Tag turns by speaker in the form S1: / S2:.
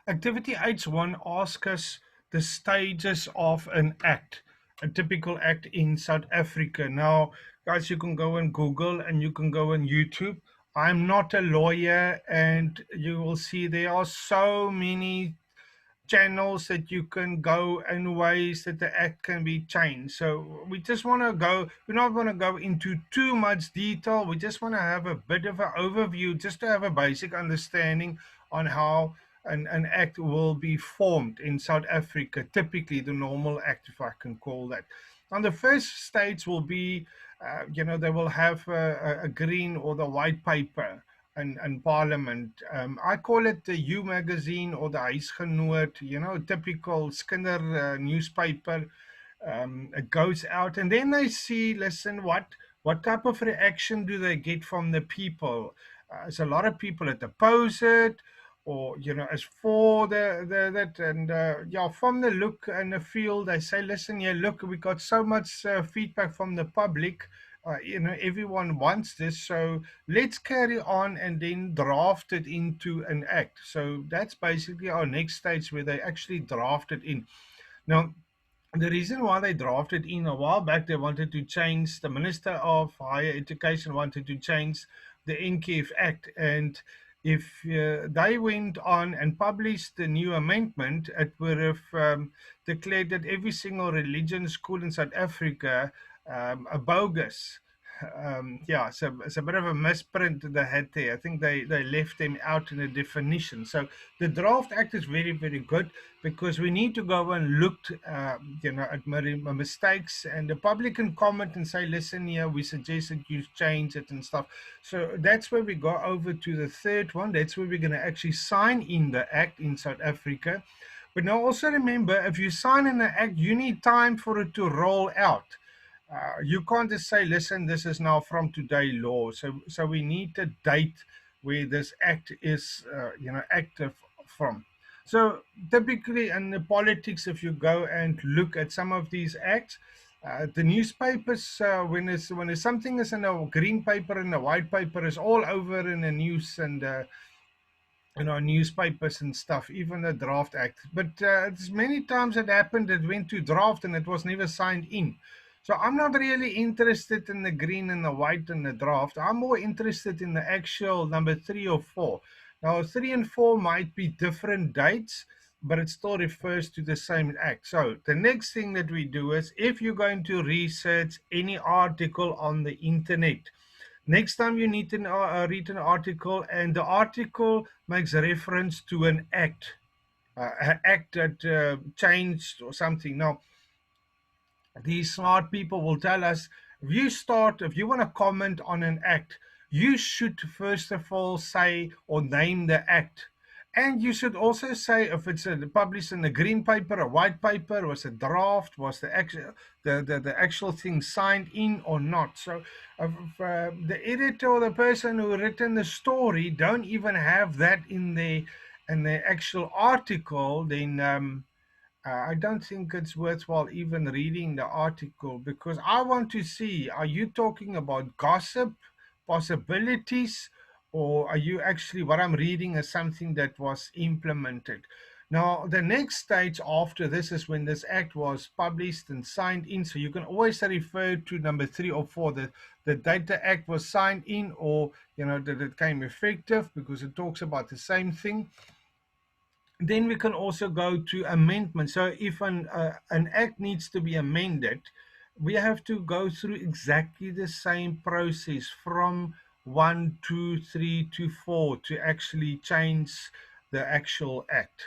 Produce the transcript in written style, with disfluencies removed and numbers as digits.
S1: Activity H1 asks us the stages of an act, a typical act in South Africa. Now, guys, you can go and Google and you can go on YouTube. I'm not a lawyer, and you will see there are so many channels that you can go and ways that the act can be changed. So we just want to go, we're not going to go into too much detail. We just want to have a bit of an overview, just to have a basic understanding on how an act will be formed in South Africa, typically the normal act, if I can call that. On the first stage will be, they will have a green or the white paper and Parliament. I call it the U magazine or the Huisgenoot, typical Skinner newspaper. It goes out, and then they see, listen, what type of reaction do they get from the people? There's a lot of people that oppose it, or as for the that, and yeah, from the look and the feel, they say, listen, yeah, look, we got so much feedback from the public. Everyone wants this, so let's carry on and then draft it into an act. So that's basically our next stage, where they actually draft it in. Now, the reason why they drafted in a while back, they wanted to change, the Minister of Higher Education wanted to change the NKF Act. And if they went on and published the new amendment, it would have declared that every single religion school in South Africa a bogus. Yeah, so it's a bit of a misprint they had there. I think they left them out in the definition. So the draft act is very, very good, because we need to go and look, at mistakes, and the public can comment and say, listen, here, we suggest that you change it and stuff. So that's where we go over to the third one. That's where we're going to actually sign in the act in South Africa. But now also remember, if you sign in the act, you need time for it to roll out. You can't just say, listen, this is now from today law. So we need a date where this act is, active from. So typically in the politics, if you go and look at some of these acts, the newspapers, when there's something is in a green paper and a white paper, is all over in the news, and newspapers and stuff, even the draft act. But it's many times it happened, it went to draft and it was never signed in. So I'm not really interested in the green and the white and the draft. I'm more interested in the actual number 3 or 4. Now 3 and 4 might be different dates, but it still refers to the same act. So the next thing that we do is, if you're going to research any article on the internet, next time you need to read an article, and the article makes reference to an act, an act that changed or something. Now, these smart people will tell us, if you want to comment on an act, you should first of all say or name the act. And you should also say if it's published in a green paper, a white paper, was a draft, was the actual thing signed in or not. So if the editor or the person who written the story don't even have that in the actual article, then I don't think it's worthwhile even reading the article, because I want to see, are you talking about gossip, possibilities, or are you actually, what I'm reading is something that was implemented? Now, the next stage after this is when this act was published and signed in. So you can always refer to number 3 or 4, the date the act was signed in, or that it became effective, because it talks about the same thing. Then we can also go to amendment. So if an act needs to be amended, we have to go through exactly the same process from 1, 2, 3 to 4 to actually change the actual act.